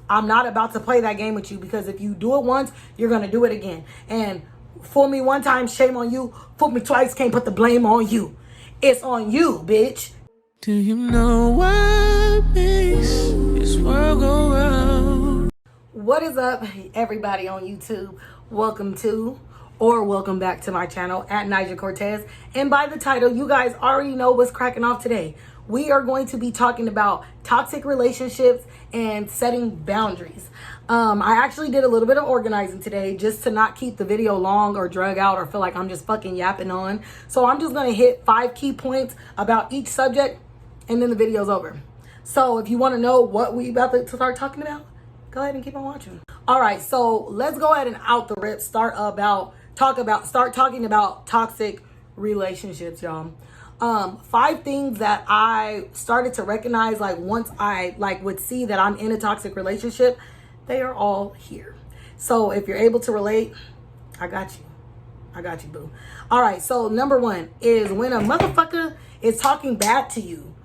I'm not about to play that game with you, because if you do it once, you're going to do it again. And fool me one time, shame on you. Fool me twice, can't put the blame on you. It's on you, bitch. Do you know what makes this world go round? What is up, everybody on YouTube? Welcome to, or welcome back to my channel at Naig'e Cortez. And by the title, you guys already know what's cracking off today. We are going to be talking about toxic relationships and setting boundaries. I actually did a little bit of organizing today just to not keep the video long or drag out or feel like I'm just fucking yapping on. So I'm just going to hit 5 key points about each subject and then the video's over. So if you want to know what we about to start talking about, go ahead and keep on watching. All right, so let's go ahead and out the rip start talking about toxic relationships, y'all. 5 things that I started to recognize, like once I would see that I'm in a toxic relationship, they are all here. So if you're able to relate, I got you, boo. All right, so number 1 is when a motherfucker is talking bad to you.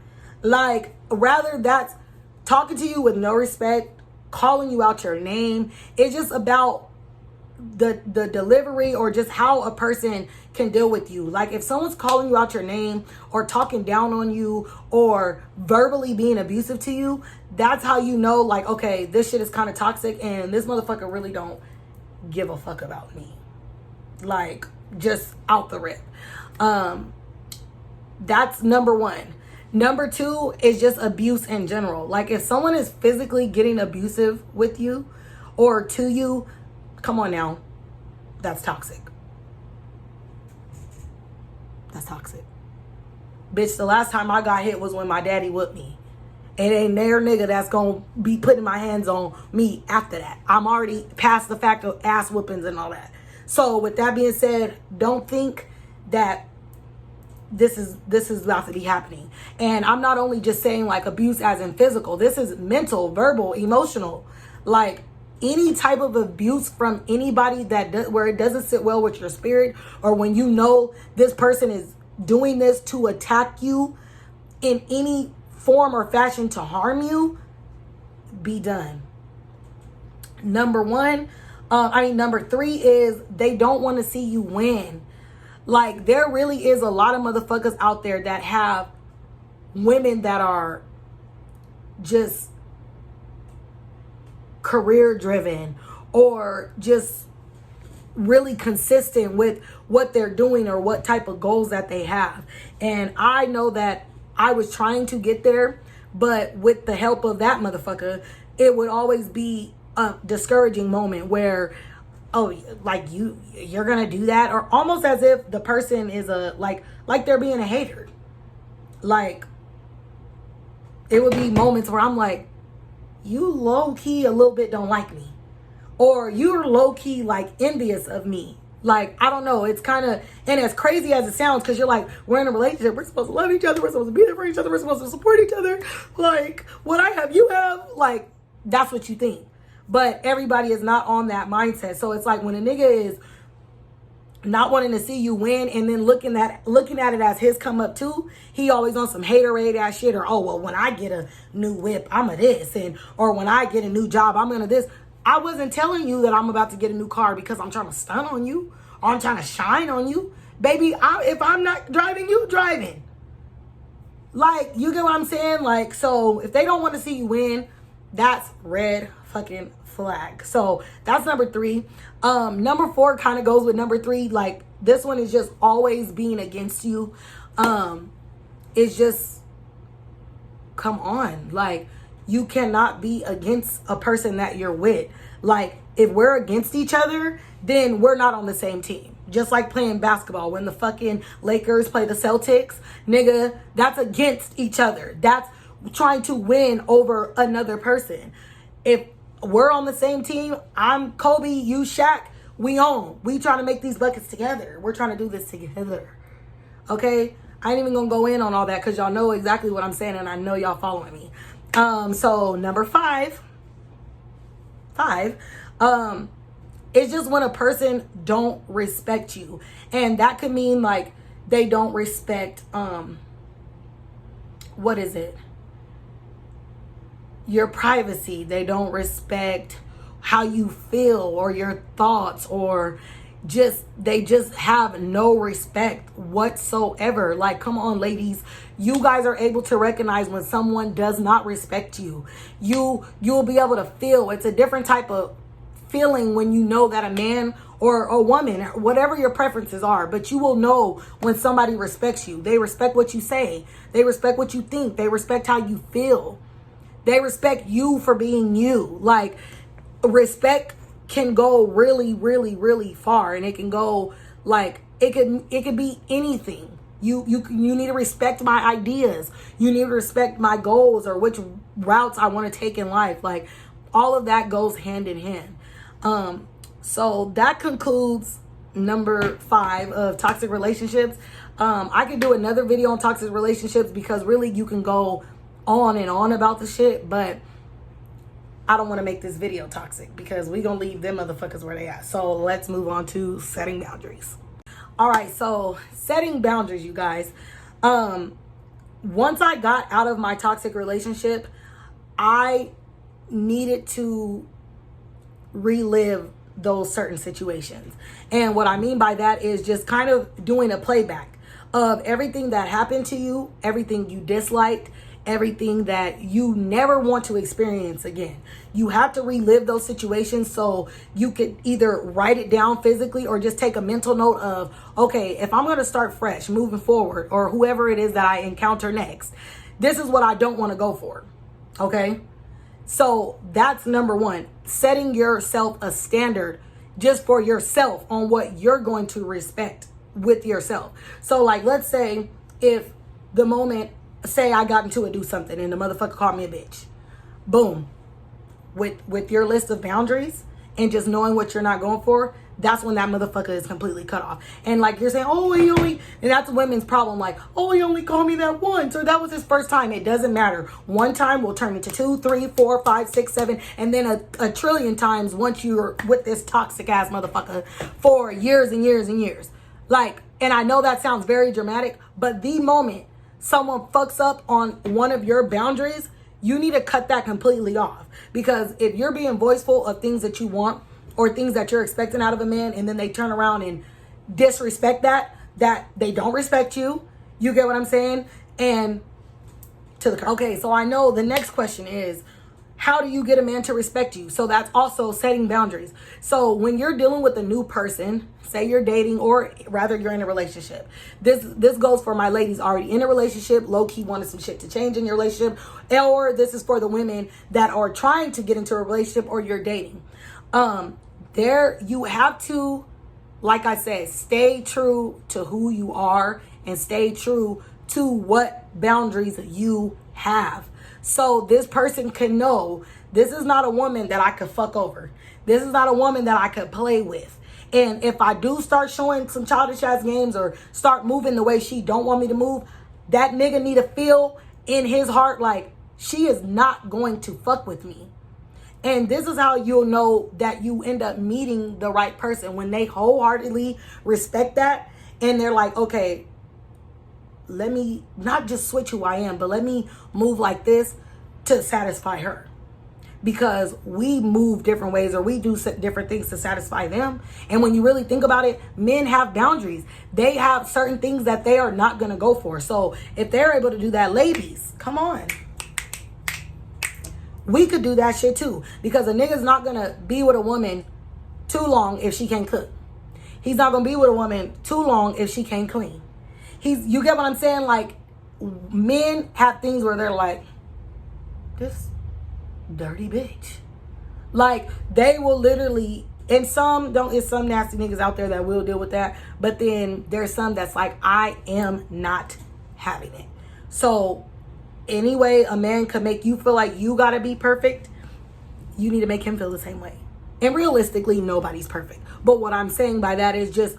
Like, rather that's talking to you with no respect, calling you out your name. It's just about the delivery or just how a person can deal with you. Like if someone's calling you out your name or talking down on you or verbally being abusive to you, that's how you know, like, okay, this shit is kind of toxic and this motherfucker really don't give a fuck about me. Like, just out the rip. That's number 1. Number 2 is just abuse in general. Like if someone is physically getting abusive with you or to you, come on now, that's toxic. That's toxic. Bitch, the last time I got hit was when my daddy whooped me. It ain't their nigga that's gonna be putting my hands on me after that. I'm already past the fact of ass whoopings and all that. So with that being said, don't think that this is about to be happening. And I'm not only just saying like abuse as in physical. This is mental, verbal, emotional. Like any type of abuse from anybody where it doesn't sit well with your spirit, or when you know this person is doing this to attack you in any form or fashion to harm you, be done. Number 3 is they don't want to see you win. Like there really is a lot of motherfuckers out there that have women that are just career driven or just really consistent with what they're doing or what type of goals that they have. And I know that I was trying to get there, but with the help of that motherfucker, it would always be a discouraging moment where, oh, like you're gonna do that, or almost as if the person is like they're being a hater. Like it would be moments where I'm like, you low-key a little bit don't like me, or you're low-key like envious of me. Like, I don't know, it's kind of, and as crazy as it sounds, because you're like, we're in a relationship, we're supposed to love each other, we're supposed to be there for each other, we're supposed to support each other, like what I have you have, like that's what you think. But everybody is not on that mindset. So it's like when a nigga is not wanting to see you win and then looking at it as his come up too, he always on some haterade ass shit, or, oh, well, when I get a new whip, I'm a this, or when I get a new job, I'm gonna this. I wasn't telling you that I'm about to get a new car because I'm trying to stunt on you or I'm trying to shine on you. Baby, if I'm not driving, you driving. Like, you get what I'm saying? Like, so if they don't want to see you win, that's red fucking flag. So that's number 3. Number 4 kind of goes with number 3. Like this one is just always being against you. It's just, come on. Like you cannot be against a person that you're with. Like if we're against each other, then we're not on the same team. Just like playing basketball when the fucking Lakers play the Celtics, nigga, that's against each other. That's trying to win over another person. If we're on the same team, I'm Kobe, you Shaq, we own. We trying to make these buckets together. We're trying to do this together. Okay? I ain't even gonna go in on all that because y'all know exactly what I'm saying and I know y'all following me. So number 5, it's just when a person don't respect you. And that could mean like they don't respect, what is it? your privacy. They don't respect how you feel or your thoughts, or they just have no respect whatsoever. Like, come on, ladies, you guys are able to recognize when someone does not respect you. You'll be able to feel. It's a different type of feeling when you know that a man or a woman, whatever your preferences are, but you will know when somebody respects you. They respect what you say. They respect what you think. They respect how you feel. They respect you for being you. Like, respect can go really, really, really far, and it can go like it could be anything. You need to respect my ideas. You need to respect my goals or which routes I want to take in life. Like, all of that goes hand in hand. So that concludes number 5 of toxic relationships. I could do another video on toxic relationships because really you can go on and on about the shit, but I don't want to make this video toxic because we gonna leave them motherfuckers where they at. So let's move on to setting boundaries. All right, so setting boundaries, you guys. Once I got out of my toxic relationship, I needed to relive those certain situations. And what I mean by that is just kind of doing a playback of everything that happened to you, everything you disliked, everything that you never want to experience again. You have to relive those situations so you could either write it down physically or just take a mental note of, okay, if I'm going to start fresh moving forward, or whoever it is that I encounter next, this is what I don't want to go for. Okay? So that's number 1, setting yourself a standard just for yourself on what you're going to respect with yourself. So like, let's say if the moment, say I got into do something and the motherfucker called me a bitch. Boom. With your list of boundaries and just knowing what you're not going for, that's when that motherfucker is completely cut off. And like, you're saying, oh, and that's women's problem. Like, oh, he only called me that once, or that was his first time. It doesn't matter. One time will turn into 2, 3, 4, 5, 6, 7, and then a trillion times once you're with this toxic ass motherfucker for years and years and years. Like, and I know that sounds very dramatic, but the moment someone fucks up on one of your boundaries, you need to cut that completely off. Because if you're being voiceful of things that you want or things that you're expecting out of a man, and then they turn around and disrespect that they don't respect you, you get what I'm saying? And okay, so I know the next question is, how do you get a man to respect you? So that's also setting boundaries. So when you're dealing with a new person, say you're dating, or rather you're in a relationship. This goes for my ladies already in a relationship, low-key wanted some shit to change in your relationship, or this is for the women that are trying to get into a relationship or you're dating. There you have to, like I said, stay true to who you are and stay true to what boundaries you have. So this person can know, this is not a woman that I could fuck over. This is not a woman that I could play with. And if I do start showing some childish ass games or start moving the way she don't want me to move, that nigga need to feel in his heart like she is not going to fuck with me. And this is how you'll know that you end up meeting the right person, when they wholeheartedly respect that and they're like, okay, let me not just switch who I am, but let me move like this to satisfy her. Because we move different ways, or we do different things to satisfy them. And when you really think about it, men have boundaries. They have certain things that they are not going to go for. So if they're able to do that, ladies, come on. We could do that shit too. Because a nigga's not going to be with a woman too long if she can't cook. He's not going to be with a woman too long if she can't clean. You get what I'm saying? Like, men have things where they're like, this dirty bitch. Like, they will literally, and it's some nasty niggas out there that will deal with that. But then there's some that's like, I am not having it. So anyway, a man could make you feel like you gotta be perfect, you need to make him feel the same way. And realistically, nobody's perfect. But what I'm saying by that is just,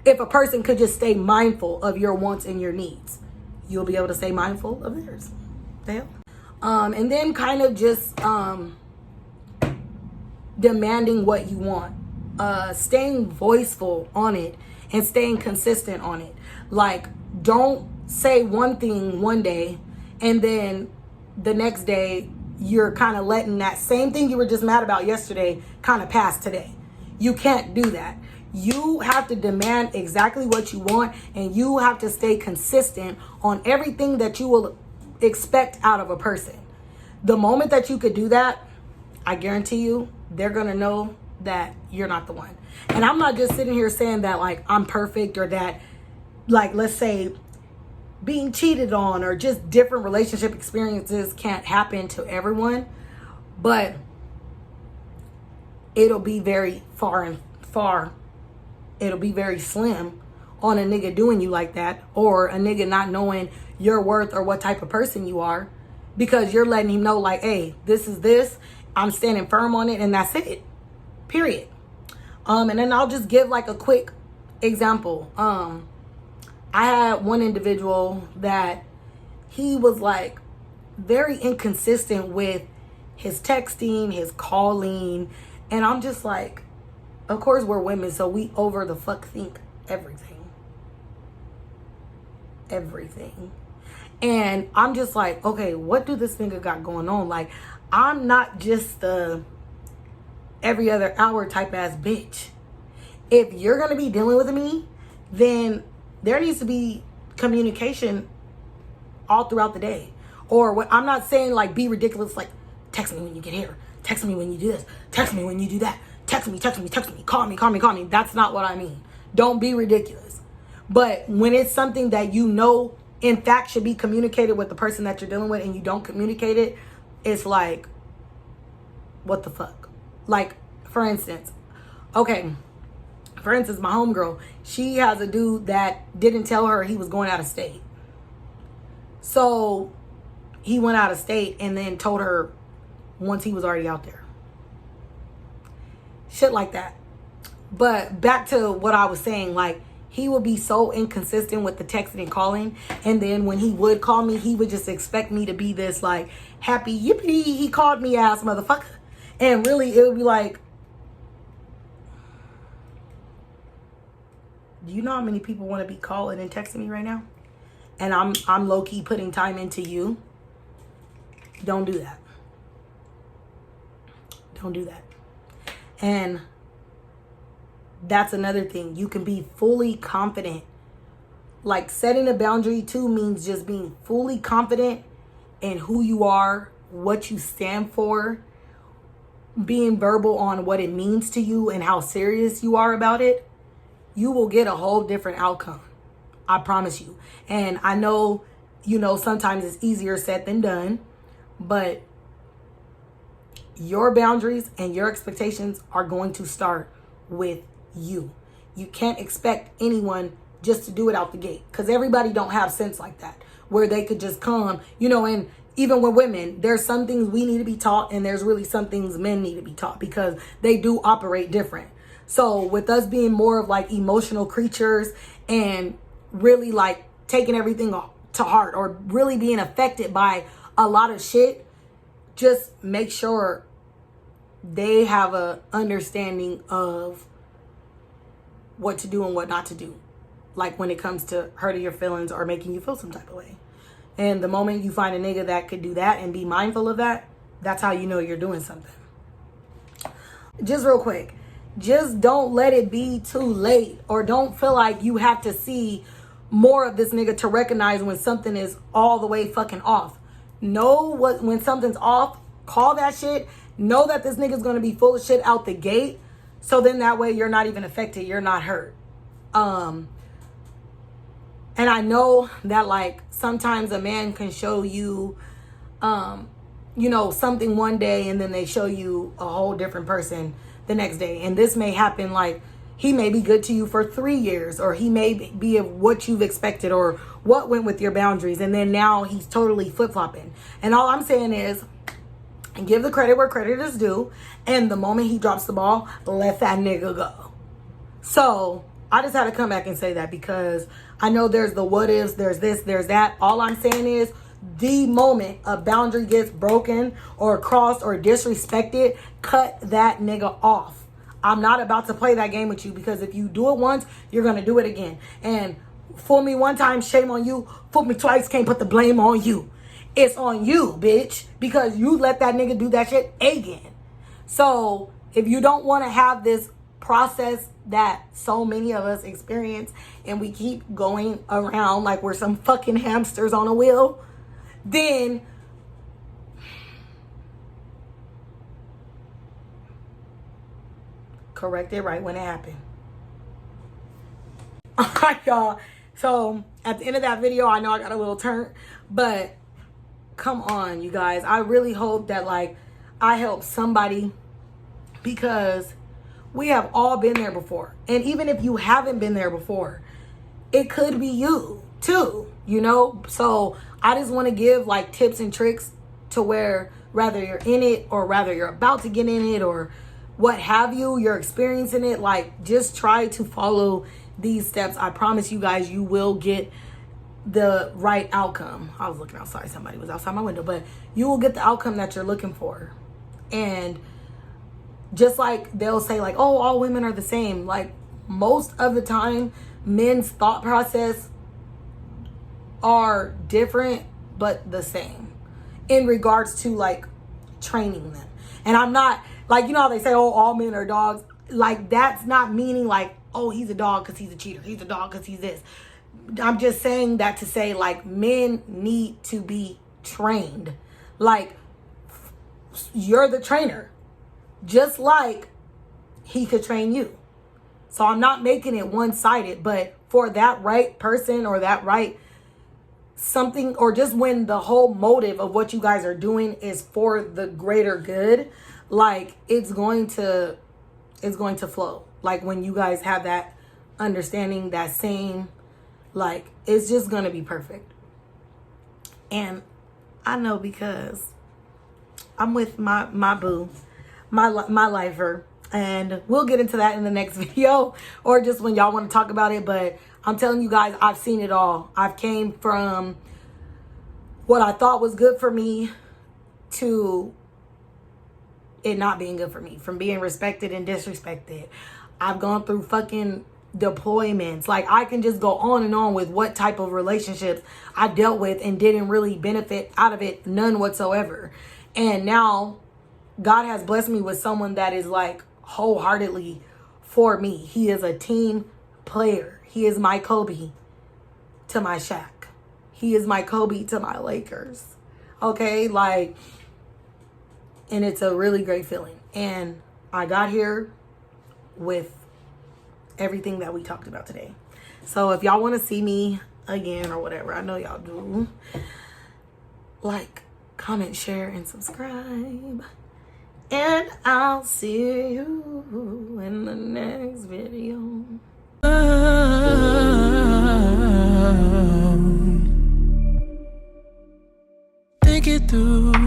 if a person could just stay mindful of your wants and your needs, you'll be able to stay mindful of theirs. The hell? And then kind of just demanding what you want. Staying voiceful on it and staying consistent on it. Like, don't say one thing one day and then the next day you're kind of letting that same thing you were just mad about yesterday kind of pass today. You can't do that. You have to demand exactly what you want, and you have to stay consistent on everything that you will expect out of a person. The moment that you could do that, I guarantee you, they're going to know that you're not the one. And I'm not just sitting here saying that like I'm perfect, or that like, let's say, being cheated on or just different relationship experiences can't happen to everyone, but it'll be very far. It'll be very slim on a nigga doing you like that, or a nigga not knowing your worth or what type of person you are, because you're letting him know like, hey, this is this, I'm standing firm on it, and that's it, period. And then I'll just give like a quick example. I had one individual that he was like very inconsistent with his texting, his calling, and I'm just like, of course we're women, so we over the fuck think everything. And I'm just like, okay, what do this nigga got going on? Like, I'm not just the every other hour type ass bitch. If you're gonna be dealing with me, then there needs to be communication all throughout the day. Or what, I'm not saying like be ridiculous, like text me when you get here, text me when you do this, text me when you do that, text me, call me. That's not what I mean. Don't be ridiculous. But when it's something that you know in fact should be communicated with the person that you're dealing with, and you don't communicate it, it's like, what the fuck? Like, for instance, my homegirl, she has a dude that didn't tell her he was going out of state. So he went out of state and then told her once he was already out there. Shit like that. But back to what I was saying, like, he would be so inconsistent with the texting and calling. And then when he would call me, he would just expect me to be this like happy yippee, he called me ass motherfucker. And really it would be like, do you know how many people want to be calling and texting me right now? And I'm low-key putting time into you. Don't do that. Don't do that. And that's another thing. You can be fully confident. Like, setting a boundary too means just being fully confident in who you are, what you stand for, being verbal on what it means to you and how serious you are about it. You will get a whole different outcome. I promise you. And I know, sometimes it's easier said than done, but your boundaries and your expectations are going to start with you. You can't expect anyone just to do it out the gate, because everybody don't have sense like that, where they could just come, and even with women, there's some things we need to be taught, and there's really some things men need to be taught, because they do operate different. So with us being more of like emotional creatures and really like taking everything to heart, or really being affected by a lot of shit, just make sure they have a understanding of what to do and what not to do. Like when it comes to hurting your feelings or making you feel some type of way. And the moment you find a nigga that could do that and be mindful of that, that's how you know you're doing something. Just real quick. Just don't let it be too late, or don't feel like you have to see more of this nigga to recognize when something is all the way fucking off. Know when something's off, call that shit. Know that this nigga's gonna be full of shit out the gate. So then that way you're not even affected. You're not hurt. And I know that like sometimes a man can show you, something one day, and then they show you a whole different person the next day. And this may happen, like he may be good to you for 3 years, or he may be of what you've expected or what went with your boundaries, and then now he's totally flip-flopping. And all I'm saying is, give the credit where credit is due, and the moment he drops the ball, let that nigga go. So I just had to come back and say that, because I know there's the what ifs, there's this, there's that. All I'm saying is, the moment a boundary gets broken or crossed or disrespected, cut that nigga off. I'm not about to play that game with you, because if you do it once, you're going to do it again. And fool me one time, shame on you. Fool me twice, can't put the blame on you. it's on you, bitch, because you let that nigga do that shit again. So if you don't want to have this process that so many of us experience and we keep going around like we're some fucking hamsters on a wheel, then correct it right when it happened. Alright, y'all. So at the end of that video, I know I got a little turn, but come on, you guys. I really hope that like I help somebody, because we have all been there before. And even if you haven't been there before, it could be you too, you know? So I just want to give like tips and tricks to where whether you're in it or whether you're about to get in it or what have you, you're experiencing it, like just try to follow these steps. I promise you guys, you will get the right outcome. I was looking outside, somebody was outside my window, but you will get the outcome that you're looking for. And just like they'll say like, oh, all women are the same. Like most of the time, men's thought process are different, but the same in regards to like training them. And I'm not like, you know how they say, oh, all men are dogs. Like that's not meaning like, oh, he's a dog because he's a cheater. He's a dog because he's this. I'm just saying that to say like men need to be trained. Like you're the trainer. Just like he could train you. So I'm not making it one-sided, but for that right person or that right something, or just when the whole motive of what you guys are doing is for the greater good, like it's going to flow. Like when you guys have that understanding, that same, like it's just going to be perfect. And I know because I'm with my boo, my lifer, and we'll get into that in the next video or just when y'all want to talk about it. But I'm telling you guys, I've seen it all. I've came from what I thought was good for me to it not being good for me, from being respected and disrespected. I've gone through fucking deployments. Like I can just go on and on with what type of relationships I dealt with and didn't really benefit out of it, none whatsoever. And now God has blessed me with someone that is like wholeheartedly for me. He is a team player. He is my Kobe to my Shaq. He is my Kobe to my Lakers. Okay, like, and it's a really great feeling. And I got here with everything that we talked about today. So if y'all want to see me again or whatever, I know y'all do, like, comment, share, and subscribe. And I'll see you in the next video. Think it through.